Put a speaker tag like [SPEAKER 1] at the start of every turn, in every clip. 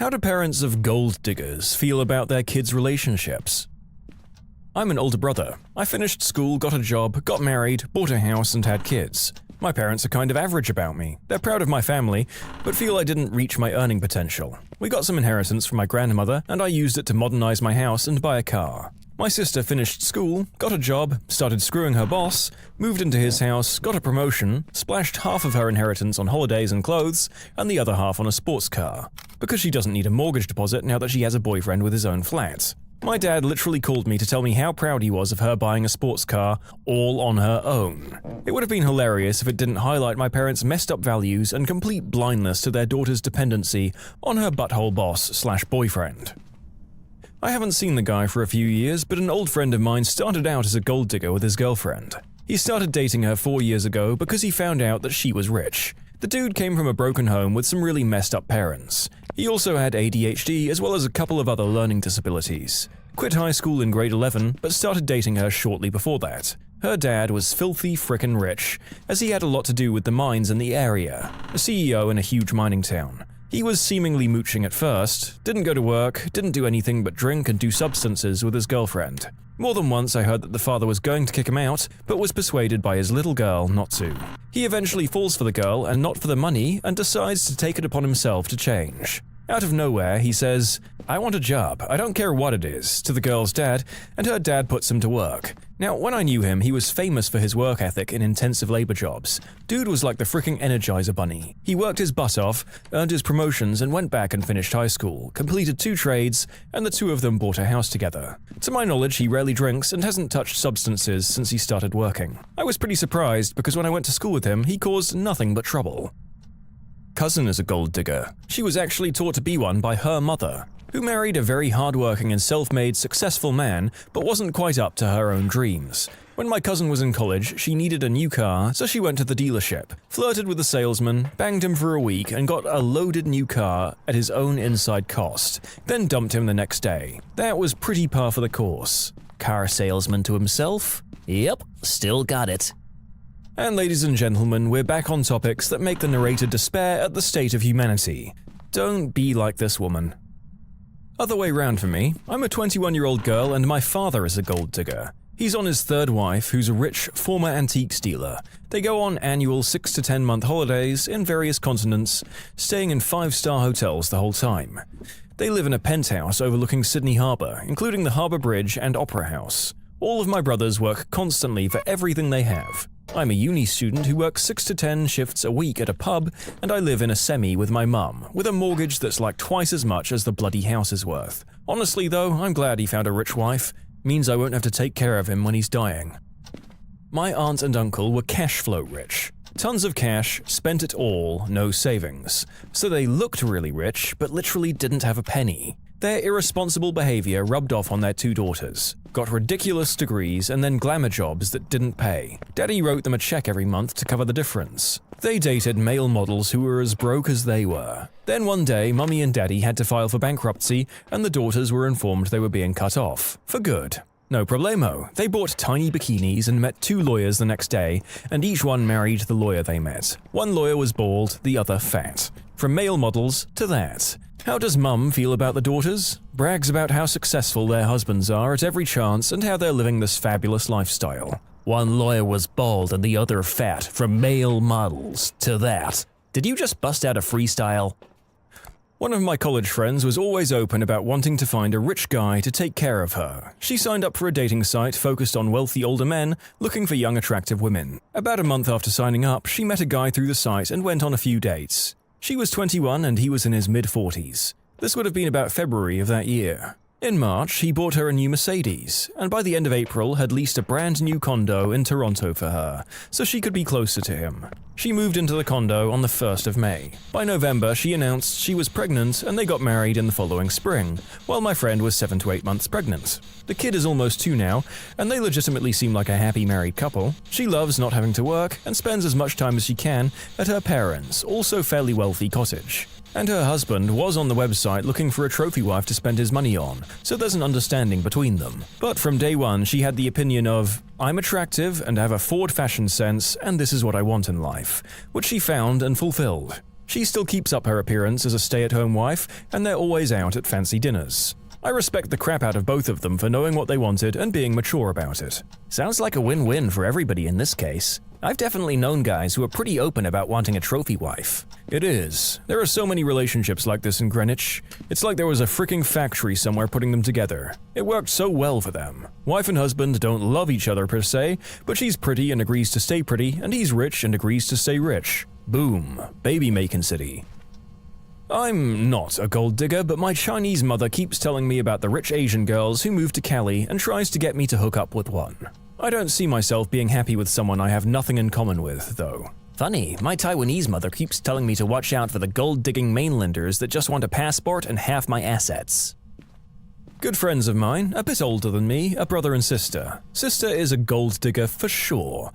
[SPEAKER 1] How do parents of gold diggers feel about their kids' relationships? I'm an older brother. I finished school, got a job, got married, bought a house, and had kids. My parents are kind of average about me. They're proud of my family, but feel I didn't reach my earning potential. We got some inheritance from my grandmother, and I used it to modernize my house and buy a car. My sister finished school, got a job, started screwing her boss, moved into his house, got a promotion, splashed half of her inheritance on holidays and clothes, and the other half on a sports car. Because she doesn't need a mortgage deposit now that she has a boyfriend with his own flat. My dad literally called me to tell me how proud he was of her buying a sports car all on her own. It would have been hilarious if it didn't highlight my parents' messed up values and complete blindness to their daughter's dependency on her butthole boss/boyfriend. I haven't seen the guy for a few years, but an old friend of mine started out as a gold digger with his girlfriend. He started dating her 4 years ago because he found out that she was rich. The dude came from a broken home with some really messed up parents. He also had ADHD as well as a couple of other learning disabilities. Quit high school in grade 11, but started dating her shortly before that. Her dad was filthy frickin' rich, as he had a lot to do with the mines in the area, a CEO in a huge mining town. He was seemingly mooching at first, didn't go to work, didn't do anything but drink and do substances with his girlfriend. More than once I heard that the father was going to kick him out, but was persuaded by his little girl not to. He eventually falls for the girl and not for the money and decides to take it upon himself to change. Out of nowhere, he says, "I want a job, I don't care what it is," to the girl's dad, and her dad puts him to work. Now, when I knew him, he was famous for his work ethic in intensive labor jobs. Dude was like the freaking Energizer Bunny. He worked his butt off, earned his promotions, and went back and finished high school, completed 2 trades, and the two of them bought a house together. To my knowledge, he rarely drinks and hasn't touched substances since he started working. I was pretty surprised because when I went to school with him, he caused nothing but trouble. Cousin is a gold digger. She was actually taught to be one by her mother, who married a very hardworking and self-made successful man, but wasn't quite up to her own dreams. When my cousin was in college, she needed a new car, so she went to the dealership, flirted with the salesman, banged him for a week, and got a loaded new car at his own inside cost, then dumped him the next day. That was pretty par for the course. Car salesman to himself? Yep, still got it. And ladies and gentlemen, we're back on topics that make the narrator despair at the state of humanity. Don't be like this woman. Other way round for me, I'm a 21-year-old girl and my father is a gold digger. He's on his 3rd wife, who's a rich, former antiques dealer. They go on annual 6 to 10 month holidays in various continents, staying in 5-star hotels the whole time. They live in a penthouse overlooking Sydney Harbour, including the Harbour Bridge and Opera House. All of my brothers work constantly for everything they have. I'm a uni student who works 6 to 10 shifts a week at a pub, and I live in a semi with my mum, with a mortgage that's like twice as much as the bloody house is worth. Honestly though, I'm glad he found a rich wife. Means I won't have to take care of him when he's dying. My aunt and uncle were cash flow rich. Tons of cash, spent it all, no savings. So they looked really rich, but literally didn't have a penny. Their irresponsible behavior rubbed off on their 2 daughters. Got ridiculous degrees and then glamour jobs that didn't pay. Daddy wrote them a check every month to cover the difference. They dated male models who were as broke as they were. Then one day, Mummy and Daddy had to file for bankruptcy and the daughters were informed they were being cut off. For good. No problemo. They bought tiny bikinis and met 2 lawyers the next day, and each one married the lawyer they met. One lawyer was bald, the other fat. From male models to that. How does Mum feel about the daughters? Brags about how successful their husbands are at every chance and how they're living this fabulous lifestyle. One lawyer was bald and the other fat, from male models to that. Did you just bust out a freestyle? One of my college friends was always open about wanting to find a rich guy to take care of her. She signed up for a dating site focused on wealthy older men looking for young attractive women. About a month after signing up, she met a guy through the site and went on a few dates. She was 21 and he was in his mid-40s. This would have been about February of that year. In March, he bought her a new Mercedes, and by the end of April had leased a brand new condo in Toronto for her, so she could be closer to him. She moved into the condo on the 1st of May. By November, she announced she was pregnant and they got married in the following spring, while my friend was 7 to 8 months pregnant. The kid is almost 2 now, and they legitimately seem like a happy married couple. She loves not having to work and spends as much time as she can at her parents', also fairly wealthy cottage. And her husband was on the website looking for a trophy wife to spend his money on, so there's an understanding between them. But from day one, she had the opinion of, I'm attractive and have a forward fashion sense, and this is what I want in life, which she found and fulfilled. She still keeps up her appearance as a stay-at-home wife, and they're always out at fancy dinners. I respect the crap out of both of them for knowing what they wanted and being mature about it. Sounds like a win-win for everybody in this case. I've definitely known guys who are pretty open about wanting a trophy wife. It is. There are so many relationships like this in Greenwich. It's like there was a freaking factory somewhere putting them together. It worked so well for them. Wife and husband don't love each other per se, but she's pretty and agrees to stay pretty, and he's rich and agrees to stay rich. Boom. Baby-making city. I'm not a gold digger, but my Chinese mother keeps telling me about the rich Asian girls who move to Cali and tries to get me to hook up with one. I don't see myself being happy with someone I have nothing in common with, though. Funny, my Taiwanese mother keeps telling me to watch out for the gold-digging mainlanders that just want a passport and half my assets. Good friends of mine, a bit older than me, a brother and sister. Sister is a gold digger for sure.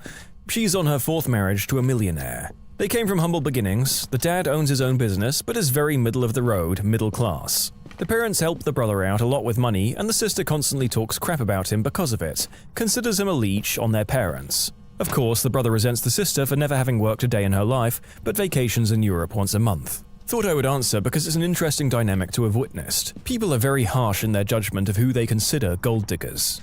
[SPEAKER 1] She's on her 4th marriage to a millionaire. They came from humble beginnings. The dad owns his own business, but is very middle of the road, middle class. The parents help the brother out a lot with money, and the sister constantly talks crap about him because of it, considers him a leech on their parents. Of course, the brother resents the sister for never having worked a day in her life, but vacations in Europe once a month. Thought I would answer because it's an interesting dynamic to have witnessed. People are very harsh in their judgment of who they consider gold diggers.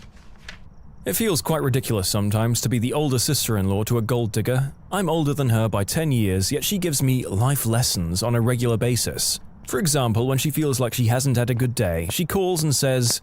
[SPEAKER 1] It feels quite ridiculous sometimes to be the older sister-in-law to a gold digger. I'm older than her by 10 years, yet she gives me life lessons on a regular basis. For example, when she feels like she hasn't had a good day, she calls and says,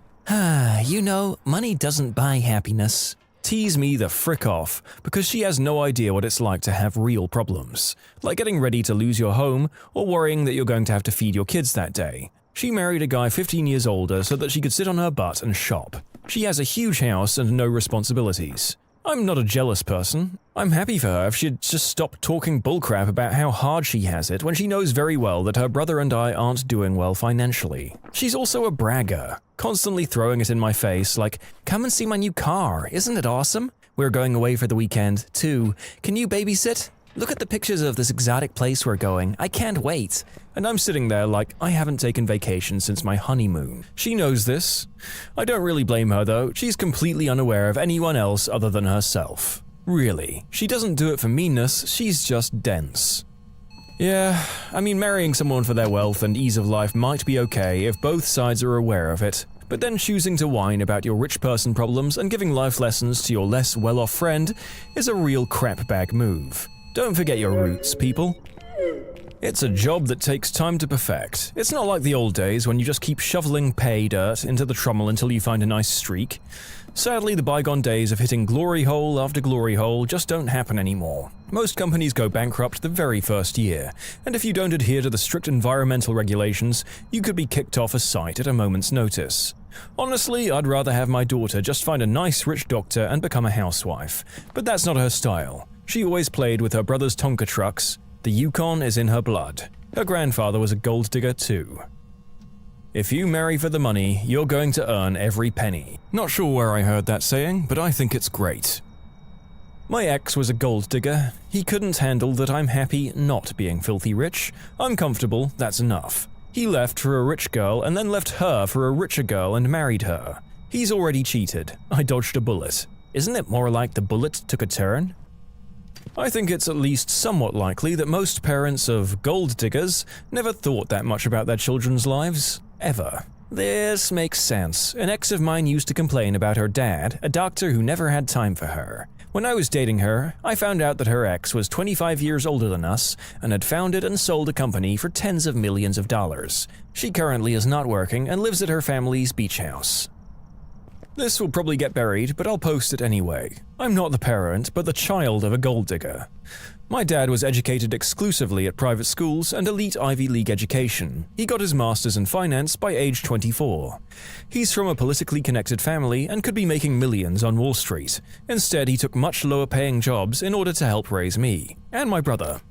[SPEAKER 1] you know, money doesn't buy happiness. Tease me the frick off, because she has no idea what it's like to have real problems, like getting ready to lose your home or worrying that you're going to have to feed your kids that day. She married a guy 15 years older so that she could sit on her butt and shop. She has a huge house and no responsibilities. I'm not a jealous person. I'm happy for her if she'd just stop talking bullcrap about how hard she has it when she knows very well that her brother and I aren't doing well financially. She's also a bragger, constantly throwing it in my face like, come and see my new car, isn't it awesome? We're going away for the weekend, too. Can you babysit? Look at the pictures of this exotic place we're going. I can't wait. And I'm sitting there like I haven't taken vacation since my honeymoon. She knows this. I don't really blame her though. She's completely unaware of anyone else other than herself. Really. She doesn't do it for meanness, she's just dense. Yeah, I mean marrying someone for their wealth and ease of life might be okay if both sides are aware of it. But then choosing to whine about your rich person problems and giving life lessons to your less well-off friend is a real crapbag move. Don't forget your roots, people. It's a job that takes time to perfect. It's not like the old days when you just keep shoveling pay dirt into the trommel until you find a nice streak. Sadly, the bygone days of hitting glory hole after glory hole just don't happen anymore. Most companies go bankrupt the very first year, and if you don't adhere to the strict environmental regulations, you could be kicked off a site at a moment's notice. Honestly, I'd rather have my daughter just find a nice rich doctor and become a housewife, but that's not her style. She always played with her brother's Tonka trucks. The Yukon is in her blood. Her grandfather was a gold digger too. If you marry for the money, you're going to earn every penny. Not sure where I heard that saying, but I think it's great. My ex was a gold digger. He couldn't handle that I'm happy not being filthy rich. I'm comfortable, that's enough. He left for a rich girl and then left her for a richer girl and married her. He's already cheated. I dodged a bullet. Isn't it more like the bullet took a turn? I think it's at least somewhat likely that most parents of gold diggers never thought that much about their children's lives, ever. This makes sense. An ex of mine used to complain about her dad, a doctor who never had time for her. When I was dating her, I found out that her ex was 25 years older than us and had founded and sold a company for tens of millions of dollars. She currently is not working and lives at her family's beach house. This will probably get buried, but I'll post it anyway. I'm not the parent, but the child of a gold digger. My dad was educated exclusively at private schools and elite Ivy League education. He got his master's in finance by age 24. He's from a politically connected family and could be making millions on Wall Street. Instead, he took much lower paying jobs in order to help raise me and my brother.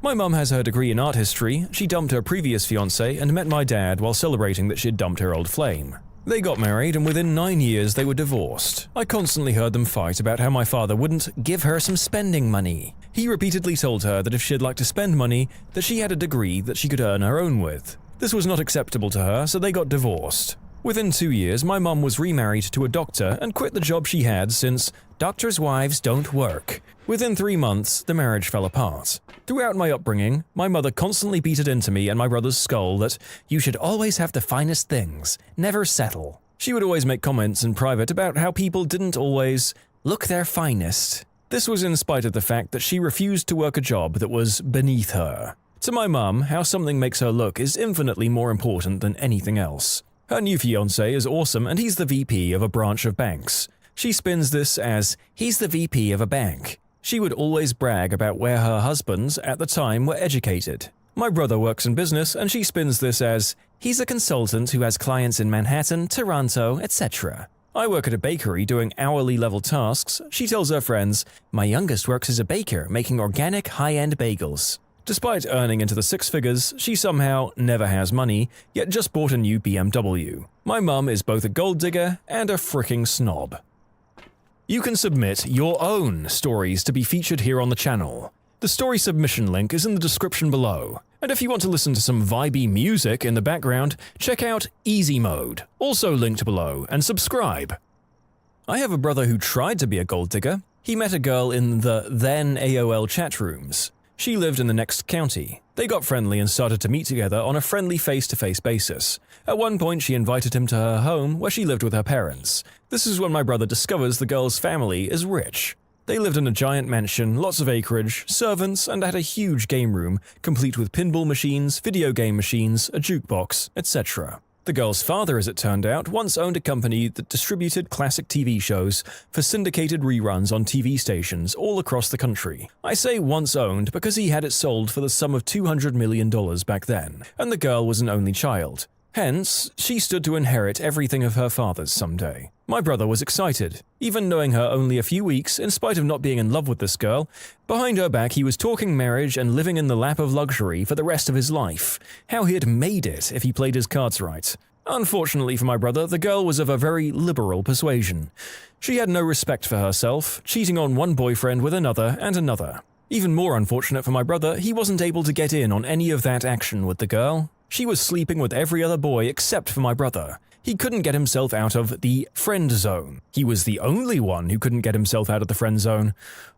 [SPEAKER 1] My mum has her degree in art history. She dumped her previous fiancé and met my dad while celebrating that she'd dumped her old flame. They got married and within 9 years they were divorced. I constantly heard them fight about how my father wouldn't give her some spending money. He repeatedly told her that if she'd like to spend money, that she had a degree that she could earn her own with. This was not acceptable to her, so they got divorced. Within 2 years, my mum was remarried to a doctor and quit the job she had since doctors' wives don't work. Within 3 months, the marriage fell apart. Throughout my upbringing, my mother constantly beat it into me and my brother's skull that you should always have the finest things, never settle. She would always make comments in private about how people didn't always look their finest. This was in spite of the fact that she refused to work a job that was beneath her. To my mum, how something makes her look is infinitely more important than anything else. Her new fiancé is awesome and he's the VP of a branch of banks. She spins this as, he's the VP of a bank. She would always brag about where her husbands, at the time, were educated. My brother works in business and she spins this as, he's a consultant who has clients in Manhattan, Toronto, etc. I work at a bakery doing hourly level tasks. She tells her friends, my youngest works as a baker making organic high-end bagels. Despite earning into the six figures, she somehow never has money, yet just bought a new BMW. My mum is both a gold digger and a fricking snob. You can submit your own stories to be featured here on the channel. The story submission link is in the description below. And if you want to listen to some vibey music in the background, check out Easy Mode, also linked below, and subscribe. I have a brother who tried to be a gold digger. He met a girl in the then AOL chat rooms. She lived in the next county. They got friendly and started to meet together on a friendly face-to-face basis. At one point, she invited him to her home where she lived with her parents. This is when my brother discovers the girl's family is rich. They lived in a giant mansion, lots of acreage, servants, and had a huge game room, complete with pinball machines, video game machines, a jukebox, etc. The girl's father, as it turned out, once owned a company that distributed classic TV shows for syndicated reruns on TV stations all across the country. I say once owned because he had it sold for the sum of $200 million back then, and the girl was an only child. Hence, she stood to inherit everything of her father's someday. My brother was excited, even knowing her only a few weeks, in spite of not being in love with this girl. Behind her back, he was talking marriage and living in the lap of luxury for the rest of his life. How he had made it if he played his cards right. Unfortunately for my brother, the girl was of a very liberal persuasion. She had no respect for herself, cheating on one boyfriend with another and another. Even more unfortunate for my brother, he wasn't able to get in on any of that action with the girl. She was sleeping with every other boy except for my brother. He couldn't get himself out of the friend zone. He was the only one who couldn't get himself out of the friend zone.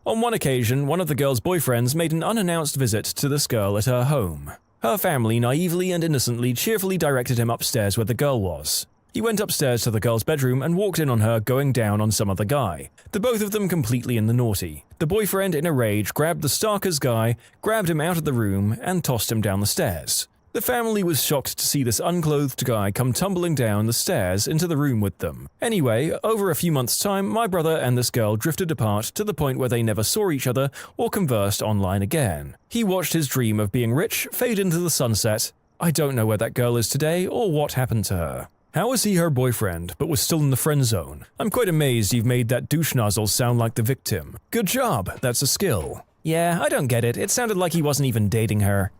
[SPEAKER 1] On one occasion, one of the girl's boyfriends made an unannounced visit to this girl at her home. Her family naively and innocently cheerfully directed him upstairs where the girl was. He went upstairs to the girl's bedroom and walked in on her going down on some other guy. The both of them completely in the naughty. The boyfriend, in a rage, grabbed the stalker's guy, grabbed him out of the room, and tossed him down the stairs. The family was shocked to see this unclothed guy come tumbling down the stairs into the room with them. Anyway, over a few months' time, my brother and this girl drifted apart to the point where they never saw each other or conversed online again. He watched his dream of being rich fade into the sunset. I don't know where that girl is today or what happened to her. How is he her boyfriend, but was still in the friend zone? I'm quite amazed you've made that douche nozzle sound like the victim. Good job, that's a skill. Yeah, I don't get it. It sounded like he wasn't even dating her.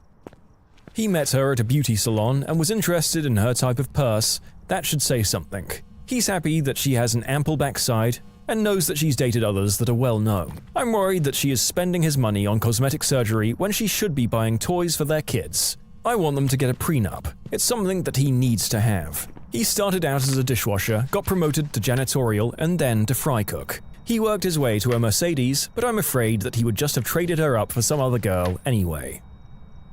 [SPEAKER 1] He met her at a beauty salon and was interested in her type of purse. That should say something. He's happy that she has an ample backside and knows that she's dated others that are well known. I'm worried that she is spending his money on cosmetic surgery when she should be buying toys for their kids. I want them to get a prenup. It's something that he needs to have. He started out as a dishwasher, got promoted to janitorial, and then to fry cook. He worked his way to a Mercedes, but I'm afraid that he would just have traded her up for some other girl anyway.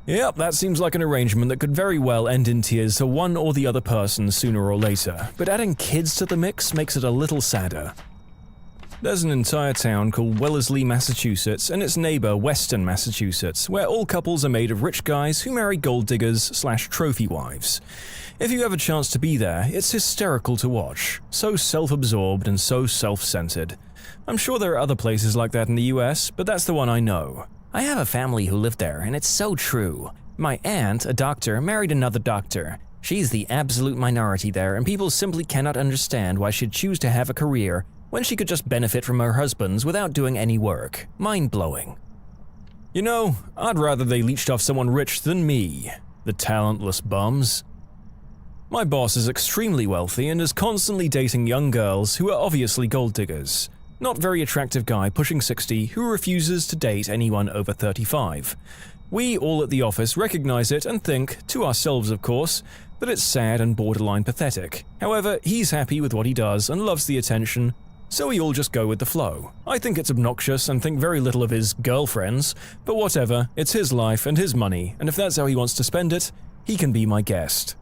[SPEAKER 1] Yep, that seems like an arrangement that could very well end in tears for one or the other person sooner or later, but adding kids to the mix makes it a little sadder. There's an entire town called Wellesley, Massachusetts, and its neighbor Weston, Massachusetts, where all couples are made of rich guys who marry gold diggers/trophy wives. If you have a chance to be there, it's hysterical to watch. So self-absorbed and so self-centered. I'm sure there are other places like that in the US, but that's the one I know. I have a family who lived there, and it's so true. My aunt, a doctor, married another doctor. She's the absolute minority there, and people simply cannot understand why she'd choose to have a career when she could just benefit from her husband's without doing any work. Mind-blowing. You know, I'd rather they leached off someone rich than me. The talentless bums. My boss is extremely wealthy and is constantly dating young girls who are obviously gold diggers. Not very attractive guy pushing 60 who refuses to date anyone over 35. We all at the office recognize it and think, to ourselves of course, that it's sad and borderline pathetic. However, he's happy with what he does and loves the attention, so we all just go with the flow. I think it's obnoxious and think very little of his girlfriends, but whatever, it's his life and his money, and if that's how he wants to spend it, he can be my guest.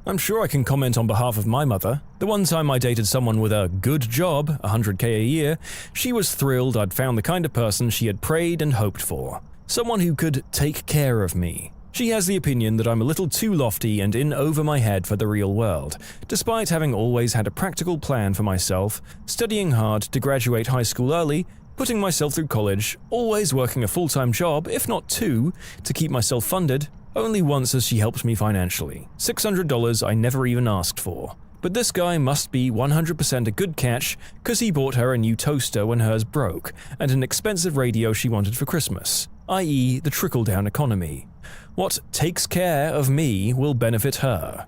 [SPEAKER 1] I'm sure I can comment on behalf of my mother. The one time I dated someone with a good job, $100K a year, she was thrilled I'd found the kind of person she had prayed and hoped for. Someone who could take care of me. She has the opinion that I'm a little too lofty and in over my head for the real world, despite having always had a practical plan for myself, studying hard to graduate high school early, putting myself through college, always working a full-time job, if not two, to keep myself funded. Only once has she helped me financially. $600 I never even asked for. But this guy must be 100% a good catch, cause he bought her a new toaster when hers broke, and an expensive radio she wanted for Christmas, i.e. the trickle-down economy. What takes care of me will benefit her.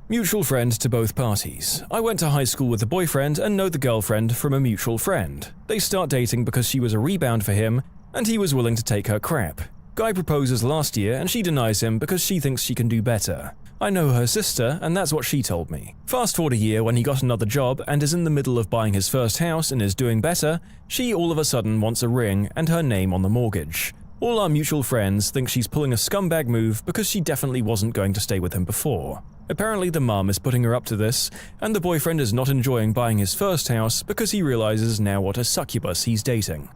[SPEAKER 1] Mutual friend to both parties. I went to high school with the boyfriend and know the girlfriend from a mutual friend. They start dating because she was a rebound for him, and he was willing to take her crap. Guy proposes last year and she denies him because she thinks she can do better. I know her sister and that's what she told me. Fast forward a year when he got another job and is in the middle of buying his first house and is doing better, she all of a sudden wants a ring and her name on the mortgage. All our mutual friends think she's pulling a scumbag move because she definitely wasn't going to stay with him before. Apparently the mum is putting her up to this, and the boyfriend is not enjoying buying his first house because he realizes now what a succubus he's dating.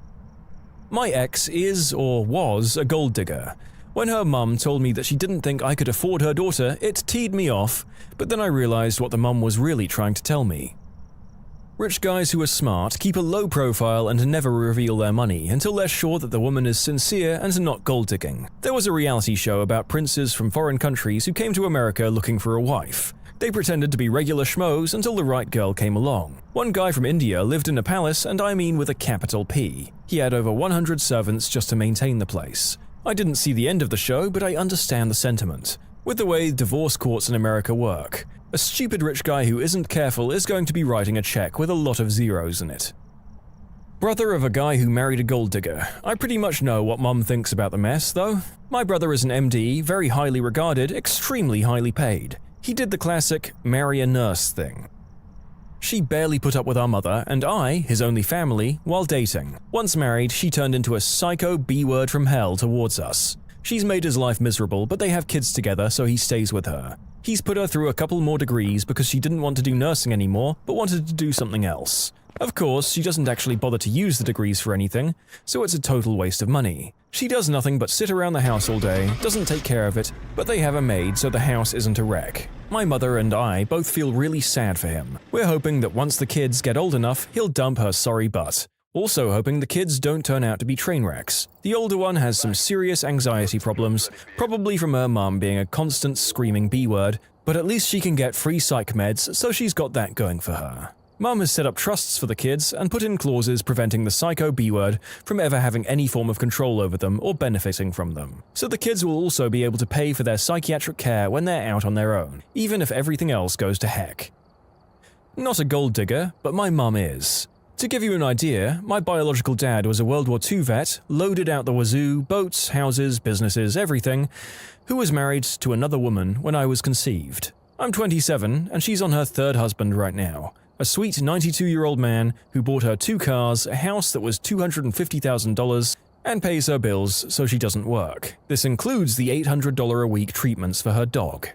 [SPEAKER 1] My ex is, or was, a gold digger. When her mum told me that she didn't think I could afford her daughter, it teed me off, but then I realized what the mum was really trying to tell me. Rich guys who are smart keep a low profile and never reveal their money until they're sure that the woman is sincere and not gold digging. There was a reality show about princes from foreign countries who came to America looking for a wife. They pretended to be regular schmoes until the right girl came along. One guy from India lived in a palace, and I mean with a capital P. He had over 100 servants just to maintain the place. I didn't see the end of the show, but I understand the sentiment. With the way divorce courts in America work, a stupid rich guy who isn't careful is going to be writing a check with a lot of zeros in it. Brother of a guy who married a gold digger. I pretty much know what mum thinks about the mess, though. My brother is an MD, very highly regarded, extremely highly paid. He did the classic marry a nurse thing. She barely put up with our mother and I, his only family, while dating. Once married, she turned into a psycho B-word from hell towards us. She's made his life miserable, but they have kids together, so he stays with her. He's put her through a couple more degrees because she didn't want to do nursing anymore, but wanted to do something else. Of course, she doesn't actually bother to use the degrees for anything, so it's a total waste of money. She does nothing but sit around the house all day, doesn't take care of it, but they have a maid so the house isn't a wreck. My mother and I both feel really sad for him. We're hoping that once the kids get old enough, he'll dump her sorry butt. Also hoping the kids don't turn out to be train wrecks. The older one has some serious anxiety problems, probably from her mum being a constant screaming B-word, but at least she can get free psych meds, so she's got that going for her. Mum has set up trusts for the kids and put in clauses preventing the psycho B-word from ever having any form of control over them or benefiting from them. So the kids will also be able to pay for their psychiatric care when they're out on their own, even if everything else goes to heck. Not a gold digger, but my mum is. To give you an idea, my biological dad was a World War II vet, loaded out the wazoo, boats, houses, businesses, everything, who was married to another woman when I was conceived. I'm 27, and she's on her third husband right now. A sweet 92-year-old man who bought her 2 cars, a house that was $250,000, and pays her bills so she doesn't work. This includes the $800 a week treatments for her dog.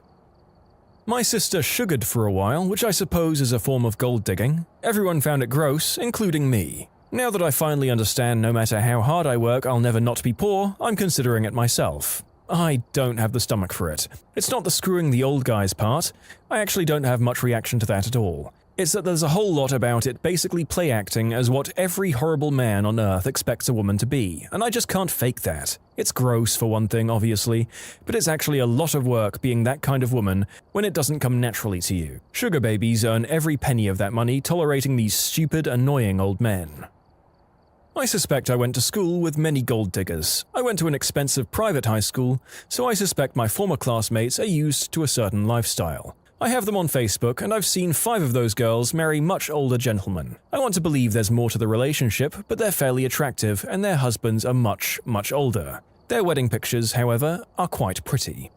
[SPEAKER 1] My sister sugared for a while, which I suppose is a form of gold digging. Everyone found it gross, including me. Now that I finally understand no matter how hard I work I'll never not be poor, I'm considering it myself. I don't have the stomach for it. It's not the screwing the old guys part. I actually don't have much reaction to that at all. It's that there's a whole lot about it basically play acting as what every horrible man on earth expects a woman to be, and I just can't fake that. It's gross for one thing, obviously, but it's actually a lot of work being that kind of woman when it doesn't come naturally to you. Sugar babies earn every penny of that money tolerating these stupid, annoying old men. I suspect I went to school with many gold diggers. I went to an expensive private high school, so I suspect my former classmates are used to a certain lifestyle. I have them on Facebook, and I've seen 5 of those girls marry much older gentlemen. I want to believe there's more to the relationship, but they're fairly attractive, and their husbands are much, much older. Their wedding pictures, however, are quite pretty.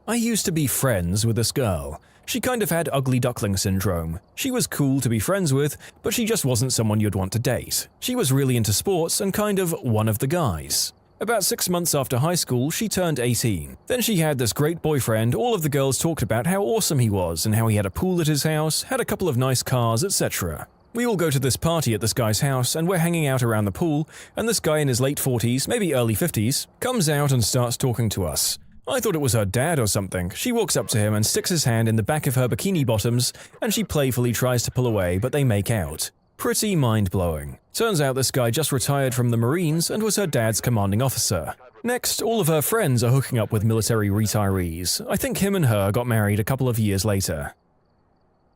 [SPEAKER 1] I used to be friends with this girl. She kind of had ugly duckling syndrome. She was cool to be friends with, but she just wasn't someone you'd want to date. She was really into sports and kind of one of the guys. About 6 months after high school, she turned 18. Then she had this great boyfriend. All of the girls talked about how awesome he was and how he had a pool at his house, had a couple of nice cars, etc. We all go to this party at this guy's house and we're hanging out around the pool, and this guy in his late 40s, maybe early 50s, comes out and starts talking to us. I thought it was her dad or something. She walks up to him and sticks his hand in the back of her bikini bottoms, and she playfully tries to pull away, but they make out. Pretty mind-blowing. Turns out this guy just retired from the Marines and was her dad's commanding officer. Next, all of her friends are hooking up with military retirees. I think him and her got married a couple of years later.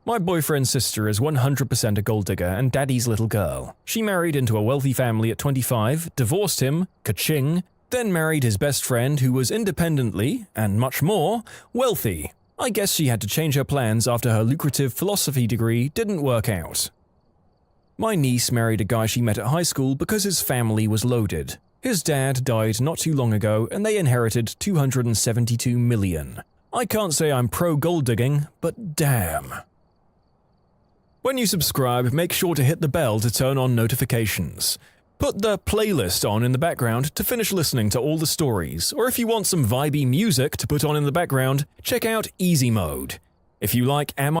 [SPEAKER 1] My boyfriend's sister is 100% a gold digger and daddy's little girl. She married into a wealthy family at 25, divorced him, ka-ching, then married his best friend who was independently, and much more, wealthy. I guess she had to change her plans after her lucrative philosophy degree didn't work out. My niece married a guy she met at high school because his family was loaded. His dad died not too long ago and they inherited $272 million. I can't say I'm pro-gold digging, but damn. When you subscribe, make sure to hit the bell to turn on notifications. Put the playlist on in the background to finish listening to all the stories, or if you want some vibey music to put on in the background, check out Easy Mode. If you like Am